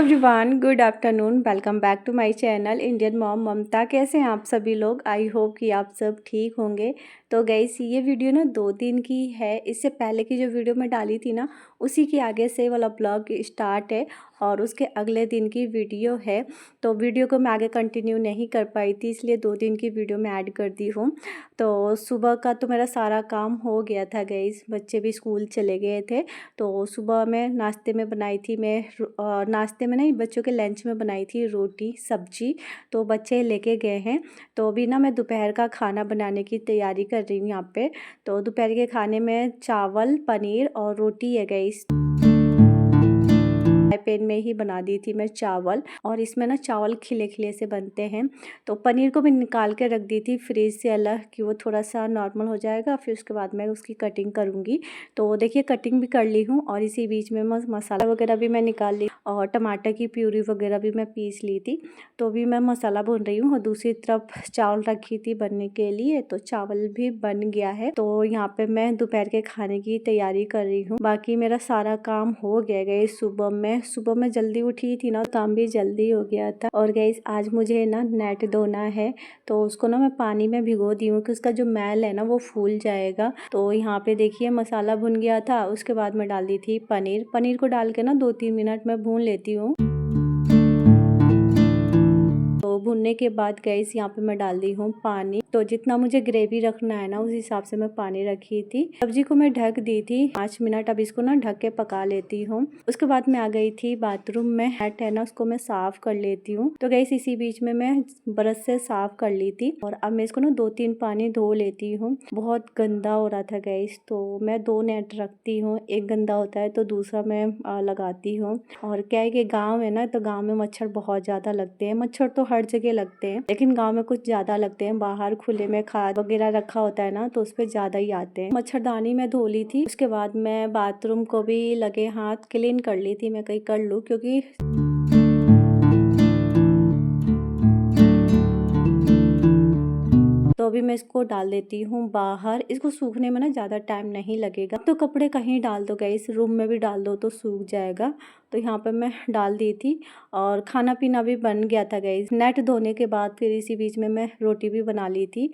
Everyone, good afternoon. Welcome back to my channel Indian mom Mamta. कैसे हैं आप सभी लोग? आई होप कि आप सब ठीक होंगे। तो गाइस, ये वीडियो ना 2 दिन की है। इससे पहले की जो वीडियो मैं डाली थी ना, उसी के आगे से वाला ब्लॉग स्टार्ट है और उसके अगले दिन की वीडियो है। तो वीडियो को मैं आगे कंटिन्यू नहीं कर पाई थी, इसलिए 2 दिन की वीडियो मैं ऐड कर दी हूँ। तो सुबह का तो मेरा सारा काम हो गया था गाइस, बच्चे भी स्कूल चले गए थे। तो सुबह मैं नाश्ते में बनाई थी नाश्ते में नहीं, बच्चों के लंच में बनाई थी रोटी सब्जी। तो बच्चे लेके गए हैं। तो अभी ना मैं दोपहर का खाना बनाने की तैयारी कर रही हूँ यहाँ पे। तो दोपहर के खाने में चावल, पनीर और रोटी है गाइस। पैन में ही बना दी थी मैं चावल, और इसमें ना चावल खिले खिले से बनते हैं। तो पनीर को भी निकाल के रख दी थी फ्रिज से अलग, कि वो थोड़ा सा नॉर्मल हो जाएगा, फिर उसके बाद मैं उसकी कटिंग करूँगी। तो देखिए, कटिंग भी कर ली हूँ और इसी बीच में मसाला वगैरह भी मैं निकाल ली और टमाटर की प्यूरी वगैरह भी मैं पीस ली थी। तो अभी मैं मसाला भून रही हूँ और दूसरी तरफ चावल रखी थी बनने के लिए। तो चावल भी बन गया है। तो यहाँ पे मैं दोपहर के खाने की तैयारी कर रही हूँ। बाकी मेरा सारा काम हो गया गई। सुबह में जल्दी उठी थी ना, काम भी जल्दी हो गया था। और गाइस, आज मुझे ना नेट धोना है। तो उसको ना मैं पानी में भिगो दी हूँ कि उसका जो मैल है ना वो फूल जाएगा। तो यहाँ पे देखिए, मसाला भुन गया था। उसके बाद मैं डाल दी थी पनीर को डाल के ना 2-3 मिनट में भून लेती हूँ। तो भुनने के बाद गैस यहाँ पे मैं डाल दी हूँ पानी। तो जितना मुझे ग्रेवी रखना है ना, उस हिसाब से मैं पानी रखी थी। सब्जी को मैं ढक दी थी 5 मिनट। अब इसको ना ढक के पका लेती हूँ। उसके बाद मैं आ गई थी बाथरूम में। हैट है ना, उसको मैं साफ कर लेती हूँ। तो गैस, इसी बीच में मैं ब्रश से साफ कर ली थी और अब मैं इसको ना 2-3 पानी धो लेती हूँ। बहुत गंदा हो रहा था गैस। तो मैं 2 नेट रखती हूँ, एक गंदा होता है तो दूसरा मैं लगाती हूँ। और क्या है कि गाँव है ना, तो गाँव में मच्छर बहुत ज्यादा लगते हैं। मच्छर तो हर जगह लगते हैं, लेकिन गांव में कुछ ज्यादा लगते हैं। बाहर खुले में खाद वगैरह रखा होता है ना, तो उस पर ज्यादा ही आते हैं। मच्छरदानी में धो ली थी। उसके बाद मैं बाथरूम को भी लगे हाथ क्लीन कर ली थी। मैं कहीं कर लूँ, क्योंकि तो अभी मैं इसको डाल देती हूँ बाहर। इसको सूखने में ना ज़्यादा टाइम नहीं लगेगा। तो कपड़े कहीं डाल दो गैस, रूम में भी डाल दो तो सूख जाएगा। तो यहाँ पे मैं डाल दी थी और खाना पीना भी बन गया था गैस। नेट धोने के बाद फिर इसी बीच में मैं रोटी भी बना ली थी।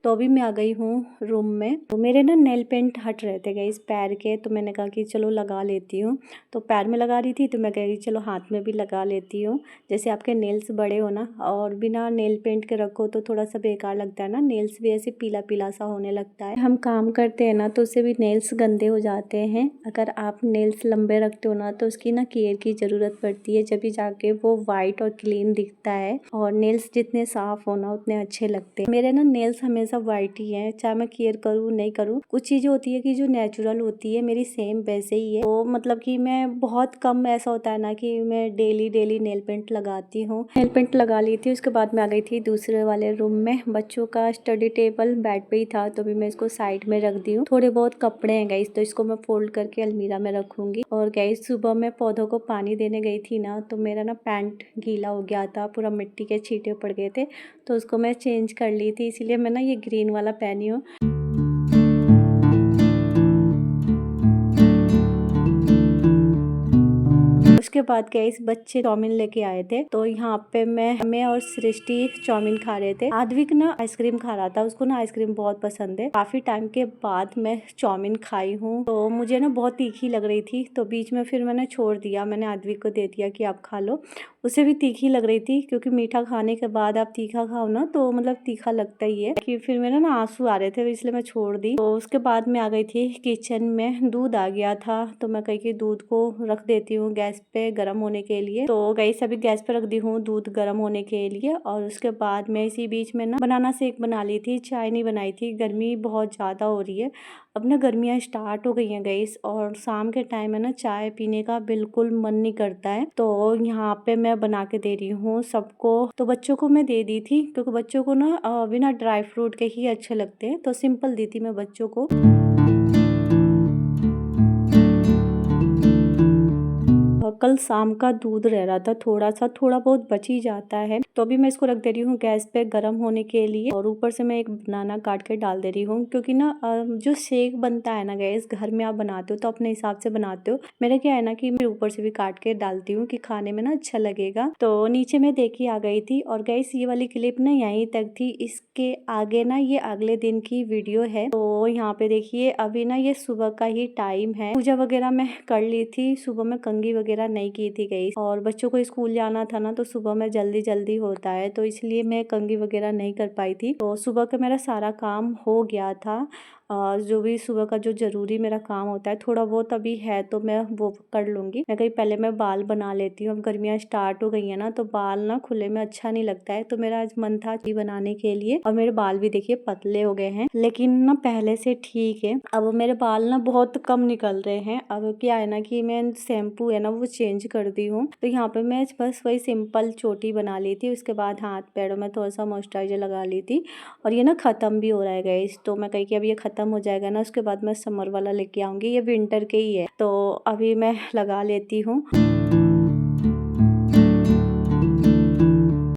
तो अभी मैं आ गई हूँ रूम में। तो मेरे ना नेल पेंट हट रहे थे गई पैर के, तो मैंने कहा कि चलो लगा लेती हूँ। तो पैर में लगा रही थी, तो मैं कही चलो हाथ में भी लगा लेती हूँ। जैसे आपके नेल्स बड़े हो ना, और बिना नेल पेंट के रखो तो थोड़ा सा बेकार लगता है ना, नेल्स भी ऐसे पीला पीला सा होने लगता है। हम काम करते हैं ना, तो उससे भी नेल्स गंदे हो जाते हैं। अगर आप नेल्स लंबे रखते हो ना, तो उसकी ना केयर की ज़रूरत पड़ती है, जब भी जाके वो वाइट और क्लीन दिखता है। और नेल्स जितने साफ हो ना, उतने अच्छे लगते हैं। मेरे ना नेल्स हमेशा वाइट ही है, चाहे मैं केयर करूँ नहीं करूँ। कुछ चीजें होती है कि जो नेचुरल होती है, मेरी सेम वैसे ही है। तो मतलब कि मैं बहुत कम ऐसा होता है ना कि मैं डेली नेल पेंट लगाती हूँ। नेल पेंट लगा ली थी। उसके बाद मैं आ गई थी दूसरे वाले रूम में। बच्चों का स्टडी टेबल बेड पे ही था, तो भी मैं इसको साइड में रख दी हूँ। थोड़े बहुत कपड़े हैं गाइस, तो इसको मैं फोल्ड करके अलमीरा में रखूंगी। और गाइस, सुबह मैं पौधों को पानी देने गई थी ना, तो मेरा ना पैंट गीला हो गया था, पूरा मिट्टी के छींटे पड़ गए थे। तो उसको मैं चेंज कर ली थी, इसीलिए मैं ना ये ग्रीन वाला पहनी हूँ। उसके बाद गाइस, बच्चे चाउमीन लेके आए थे। तो यहाँ पे मैं और सृष्टि चाउमीन खा रहे थे। आद्विक ना आइसक्रीम खा रहा था, उसको ना आइसक्रीम बहुत पसंद है। काफी टाइम के बाद मैं चाउमीन खाई हूँ, तो मुझे ना बहुत तीखी लग रही थी। तो बीच में फिर मैंने छोड़ दिया, मैंने आद्विक को दे दिया कि आप खा लो। उसे भी तीखी लग रही थी, क्योंकि मीठा खाने के बाद आप तीखा खाओ ना, तो मतलब तीखा लगता ही है। कि फिर मेरे ना आंसू आ रहे थे, इसलिए मैं छोड़ दी। तो उसके बाद में आ गई थी किचन में। दूध आ गया था, तो मैं कही कि दूध को रख देती हूँ गैस पे गर्म होने के लिए। तो गैस अभी गैस पे रख दी हूँ दूध गर्म होने के लिए। और उसके बाद मैं इसी बीच में ना बनाना शेक बना ली थी, चाय नहीं बनाई थी। गर्मी बहुत ज़्यादा हो रही है। अब ना गर्मियाँ स्टार्ट हो गई हैं गैस, और शाम के टाइम है ना, चाय पीने का बिल्कुल मन नहीं करता है। तो यहाँ पे मैं बना के दे रही हूँ सबको। तो बच्चों को मैं दे दी थी, क्योंकि बच्चों को ना बिना ड्राई फ्रूट के ही अच्छे लगते हैं। तो सिंपल दी थी मैं बच्चों को। और कल शाम का दूध रह रहा था, थोड़ा बहुत बच ही जाता है। तो अभी मैं इसको रख दे रही हूँ गैस पे गर्म होने के लिए, और ऊपर से मैं एक बनाना काट के डाल दे रही हूँ, क्योंकि ना जो शेक बनता है ना गैस, घर में आप बनाते हो तो अपने हिसाब से बनाते हो। मेरा क्या है ना कि मैं ऊपर से भी काट के डालती हूँ कि खाने में ना अच्छा लगेगा। तो नीचे मैं देखी आ गई थी, और गैस ये वाली क्लिप ना यहीं तक थी। इसके आगे ना ये अगले दिन की वीडियो है। तो यहाँ पे देखिए अभी ना ये सुबह का ही टाइम है। पूजा वगैरह मैं कर ली थी, सुबह में कंघी वगैरह नहीं की थी गई, और बच्चों को स्कूल जाना था ना, तो सुबह में जल्दी होता है, तो इसलिए मैं कंघी वगैरह नहीं कर पाई थी। तो सुबह का मेरा सारा काम हो गया था। जो भी सुबह का जो जरूरी मेरा काम होता है, थोड़ा बहुत अभी है तो मैं वो कर लूंगी। मैं कहीं पहले मैं बाल बना लेती हूँ। अब गर्मियाँ स्टार्ट हो गई है ना, तो बाल ना खुले में अच्छा नहीं लगता है। तो मेरा आज मन था ची बनाने के लिए, और मेरे बाल भी देखिए पतले हो गए हैं, लेकिन ना पहले से ठीक है। अब मेरे बाल ना बहुत कम निकल रहे हैं। अब क्या है ना कि मैं शैम्पू है ना वो चेंज कर दी हूँ। तो यहाँ पे मैं बस वही सिंपल चोटी बना ली थी, उसके बाद हाथ पैरों में थोड़ा सा मॉइस्चराइजर लगा ली थी। और ये ना खत्म भी हो रहा है गाइस, तो मैं कही कि अब ये खत्म हो जाएगा ना, उसके बाद मैं समर वाला लेके आऊंगी। ये विंटर के ही है, तो अभी मैं लगा लेती हूँ।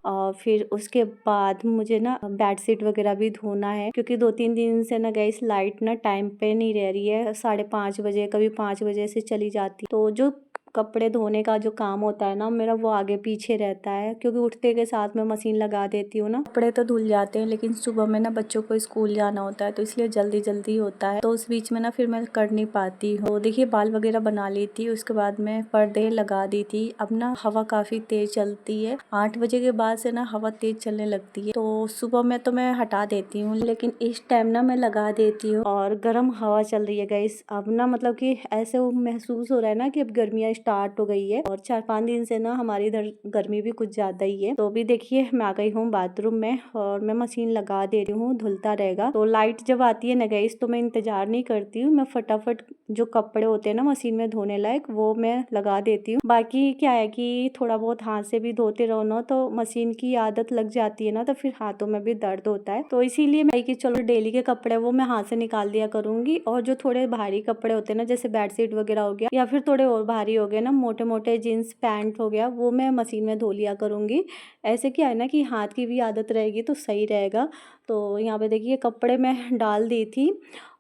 और फिर उसके बाद मुझे ना बेडशीट वगैरह भी धोना है, क्योंकि 2-3 दिन से ना गैस लाइट ना टाइम पे नहीं रह रही है। 5:30 बजे, कभी 5 बजे से चली जाती, तो जो कपड़े धोने का जो काम होता है ना मेरा, वो आगे पीछे रहता है, क्योंकि उठते के साथ में मशीन लगा देती हूँ ना। कपड़े तो धुल जाते हैं, लेकिन सुबह में ना बच्चों को स्कूल जाना होता है, तो इसलिए जल्दी होता है, तो उस बीच में ना फिर मैं कर नहीं पाती हूँ। तो देखिए बाल वगैरह बना ली थी, उसके बाद मैं पर्दे लगा दी थी। अब ना हवा काफी तेज चलती है, 8 बजे के बाद से ना हवा तेज चलने लगती है, तो सुबह में तो मैं हटा देती हूँ, लेकिन इस टाइम ना मैं लगा देती हूँ। और गर्म हवा चल रही है गाइस। अब ना मतलब कि ऐसे महसूस हो रहा है ना कि अब गर्मियाँ स्टार्ट हो गई है, और 4-5 दिन से ना हमारी इधर गर्मी भी कुछ ज्यादा ही है। तो अभी देखिए मैं आ गई हूँ बाथरूम में, और मैं मशीन लगा दे रही हूँ, धुलता रहेगा। तो लाइट जब आती है ना गाइस, तो मैं इंतजार नहीं करती हूँ, मैं फटाफट जो कपड़े होते हैं ना मशीन में धोने लायक, वो मैं लगा देती हूँ। बाकी क्या है कि थोड़ा बहुत हाथ से भी धोते रहो ना, तो मशीन की आदत लग जाती है ना, तो फिर हाथों में भी दर्द होता है। तो इसीलिए मैं कि चलो डेली के कपड़े वो मैं हाथ से निकाल दिया करूंगी, और जो थोड़े भारी कपड़े होते हैं ना, जैसे बेडशीट वगैरह हो गया, या फिर थोड़े और भारी हो गए ना, मोटे मोटे जीन्स पैंट हो गया, वो मैं मशीन में धो लिया करूंगी। ऐसे क्या है ना कि हाथ की भी आदत रहेगी तो सही रहेगा। तो यहाँ पे देखिए कपड़े मैं डाल दी थी,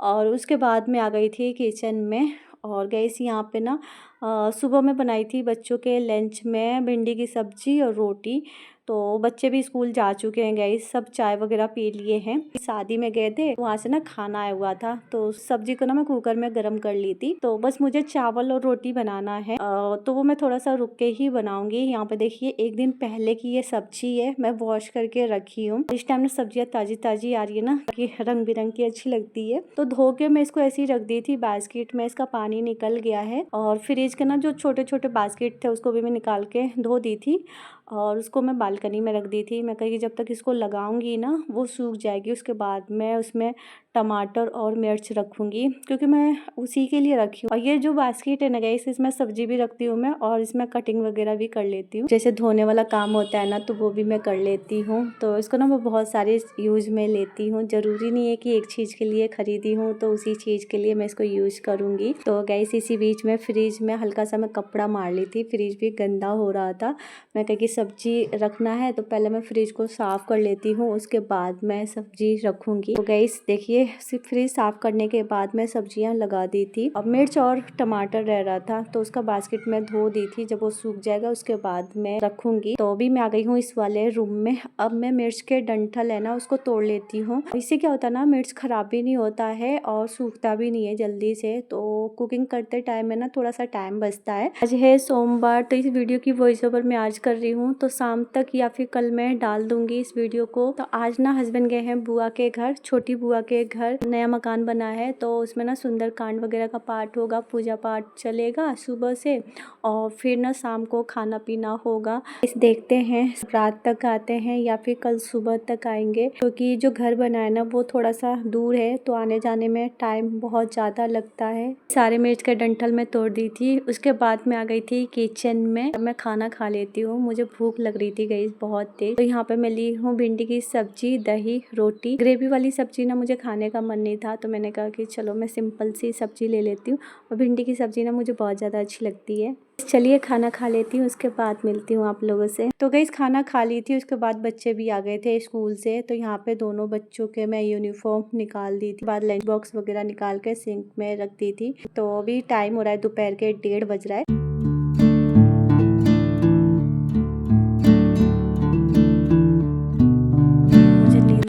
और उसके बाद मैं आ गई थी किचन में। और गैस यहाँ पे ना सुबह में बनाई थी बच्चों के लंच में भिंडी की सब्जी और रोटी। तो बच्चे भी स्कूल जा चुके हैं गैस, सब चाय वगैरह पी लिए हैं। शादी में गए थे, वहाँ से ना खाना आया हुआ था, तो सब्जी को ना मैं कुकर में गर्म कर ली थी। तो बस मुझे चावल और रोटी बनाना है, तो वो मैं थोड़ा सा रुक के ही बनाऊंगी। यहाँ पे देखिए 1 दिन पहले की ये सब्जी है, मैं वॉश करके रखी हूँ। इस टाइम ना सब्जियाँ ताजी आ रही है ना, कि रंग बिरंग की अच्छी लगती है। तो धो के मैं इसको ऐसे ही रख दी थी बास्केट में, इसका पानी निकल गया है। और फ्रिज के ना जो छोटे छोटे बास्केट थे, उसको भी मैं निकाल के धो दी थी, और उसको मैं बालकनी में रख दी थी। मैं कही जब तक इसको लगाऊंगी ना वो सूख जाएगी, उसके बाद मैं उसमें टमाटर और मिर्च रखूंगी, क्योंकि मैं उसी के लिए रखी हूँ। और ये जो बास्केट है ना गाइस, इसमें सब्जी भी रखती हूँ मैं, और इसमें कटिंग वगैरह भी कर लेती हूँ। जैसे धोने वाला काम होता है ना, तो वो भी मैं कर लेती हूँ। तो इसको ना मैं बहुत सारे यूज में लेती हूँ, जरूरी नहीं है कि एक चीज़ के लिए खरीदी हूँ तो उसी चीज़ के लिए मैं इसको यूज करूँगी। तो गाइस इसी बीच में फ्रिज में हल्का सा मैं कपड़ा मार ली थी, फ्रिज भी गंदा हो रहा था। मैं कही सब्जी रखना है तो पहले मैं फ्रिज को साफ कर लेती हूँ, उसके बाद मैं सब्जी रखूंगी। तो गाइस देखिए फ्रिज साफ करने के बाद मैं सब्जियां लगा दी थी। अब मिर्च और टमाटर रह रहा था, तो उसका बास्केट में धो दी थी, जब वो सूख जाएगा उसके बाद मैं रखूंगी। तो अभी मैं आ गई हूँ इस वाले रूम में। अब मैं मिर्च के डंठल है ना उसको तोड़ लेती हूँ। इससे क्या होता है ना, मिर्च खराब भी नहीं होता है और सूखता भी नहीं है जल्दी से। तो कुकिंग करते टाइम में ना थोड़ा सा टाइम बचता है। आज है सोमवार, तो इस वीडियो की वॉइस ओवर मैं आज कर रही हूँ, तो शाम तक या फिर कल मैं डाल दूंगी इस वीडियो को। तो आज ना हस्बैंड गए हैं बुआ के घर, छोटी बुआ के घर। नया मकान बना है, तो उसमें ना सुंदरकांड वगैरह का पाठ होगा, पूजा पाठ चलेगा सुबह से, और फिर ना शाम को खाना पीना होगा। इस देखते हैं रात तक आते हैं या फिर कल सुबह तक आएंगे, क्योंकि जो घर बना है ना वो थोड़ा सा दूर है, तो आने जाने में टाइम बहुत ज़्यादा लगता है। सारे मिर्च के डंठल में तोड़ दी थी, उसके बाद मैं आ गई थी किचन में। मैं खाना खा लेती हूँ, मुझे भूख लग रही थी गाइस बहुत तेज। तो यहाँ पे मैं ली हूँ भिंडी की सब्जी, दही, रोटी। ग्रेवी वाली सब्जी ना मुझे खाने का मन नहीं था, तो मैंने कहा कि चलो मैं सिंपल सी सब्जी ले लेती हूँ। और भिंडी की सब्जी ना मुझे बहुत ज़्यादा अच्छी लगती है। चलिए खाना खा लेती हूँ, उसके बाद मिलती हूँ आप लोगों से। तो गाइस खाना खा ली थी, उसके बाद बच्चे भी आ गए थे स्कूल से। तो यहाँ पे दोनों बच्चों के मैं यूनिफॉर्म निकाल दी थी, बाद लंच बॉक्स वगैरह निकाल के सिंक में रख दी थी। तो अभी टाइम हो रहा है दोपहर के 1:30 बज रहा है।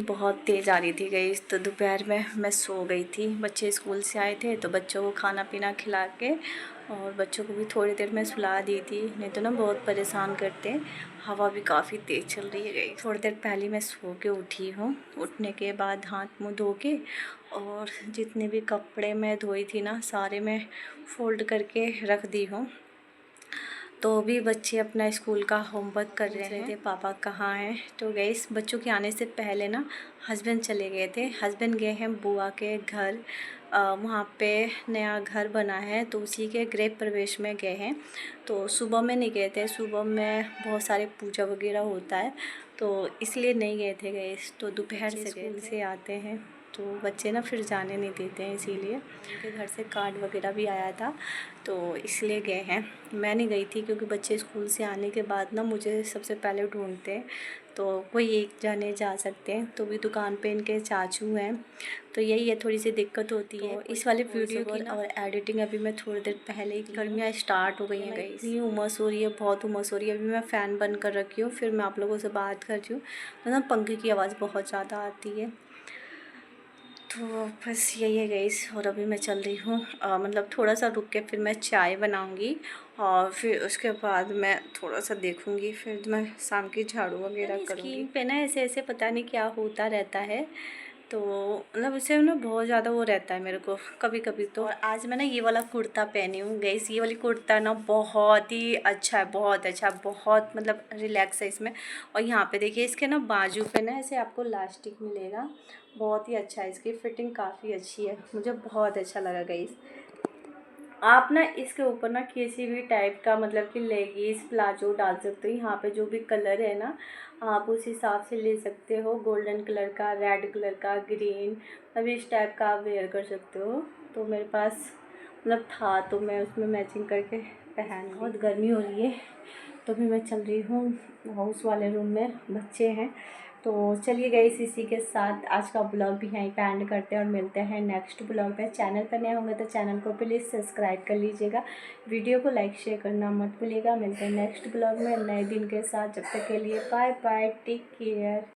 बहुत तेज़ आ रही थी गाइस, तो दोपहर में मैं सो गई थी। बच्चे स्कूल से आए थे तो बच्चों को खाना पीना खिला के और बच्चों को भी थोड़ी देर में सुला दी थी, नहीं तो ना बहुत परेशान करते हैं। हवा भी काफ़ी तेज़ चल रही है गाइस। थोड़ी देर पहले मैं सो के उठी हूँ। उठने के बाद हाथ मुँह धो के और जितने भी कपड़े मैं धोई थी ना सारे मैं फ़ोल्ड करके रख दी हूँ। तो अभी बच्चे अपना स्कूल का होमवर्क कर रहे थे, पापा कहाँ हैं। तो गाइस बच्चों के आने से पहले ना हस्बैंड चले गए थे। हस्बैंड गए हैं बुआ के घर, वहाँ पे नया घर बना है तो उसी के गृह प्रवेश में गए हैं। तो सुबह में नहीं गए थे, सुबह में बहुत सारे पूजा वगैरह होता है तो इसलिए नहीं गए थे गाइस। तो दोपहर से स्कूल से आते हैं तो बच्चे ना फिर जाने नहीं देते हैं, इसीलिए उनके घर से कार्ड वगैरह भी आया था तो इसलिए गए हैं। मैं नहीं गई थी क्योंकि बच्चे स्कूल से आने के बाद ना मुझे सबसे पहले ढूंढते हैं, तो कोई एक जाने जा सकते हैं। तो भी दुकान पे इनके चाचू हैं, तो यही है थोड़ी सी दिक्कत होती है। तो इस वाले वीडियो की और एडिटिंग अभी मैं थोड़ी देर पहले ही, गर्मियाँ स्टार्ट हो गई हैं गई, इतनी उमस हो रही है, बहुत उमस हो रही है। अभी मैं फ़ैन बंद कर रखी हूँ, फिर मैं आप लोगों से बात कर रही हूँ तो ना पंखे की आवाज़ बहुत ज़्यादा आती है। तो बस यही है गाइस। और अभी मैं चल रही हूँ, मतलब थोड़ा सा रुक के फिर मैं चाय बनाऊँगी और फिर उसके बाद मैं थोड़ा सा देखूँगी, फिर मैं शाम की झाड़ू वगैरह करूँगी। स्किन पे ना ऐसे ऐसे पता नहीं क्या होता रहता है, तो मतलब इससे ना बहुत ज़्यादा वो रहता है मेरे को कभी कभी तो। और आज मैं ना ये वाला कुर्ता पहनी हूँ गाइस, ये वाली कुर्ता ना बहुत ही अच्छा है, बहुत अच्छा, बहुत मतलब रिलैक्स है इसमें। और यहाँ पे देखिए इसके ना बाजू पे ना ऐसे आपको लास्टिक मिलेगा, बहुत ही अच्छा है, इसकी फिटिंग काफ़ी अच्छी है, मुझे बहुत अच्छा लगा गाइस। आप ना इसके ऊपर ना किसी भी टाइप का मतलब कि लेगीज प्लाजो डाल सकते हो। यहाँ पे जो भी कलर है ना आप उस हिसाब से ले सकते हो, गोल्डन कलर का, रेड कलर का, ग्रीन, मतलब इस टाइप का आप वेयर कर सकते हो। तो मेरे पास मतलब था तो मैं उसमें मैचिंग करके पहन। बहुत गर्मी हो रही है तो भी मैं चल रही हूँ हाउस वाले रूम में, बच्चे हैं। तो चलिए गाइस इसी के साथ आज का ब्लॉग भी यहीं पे एंड करते हैं और मिलते हैं नेक्स्ट ब्लॉग पे। चैनल पर नए होंगे तो चैनल को प्लीज़ सब्सक्राइब कर लीजिएगा, वीडियो को लाइक शेयर करना मत भूलिएगा। मिलते हैं नेक्स्ट ब्लॉग में नए दिन के साथ, जब तक के लिए बाय बाय, टेक केयर।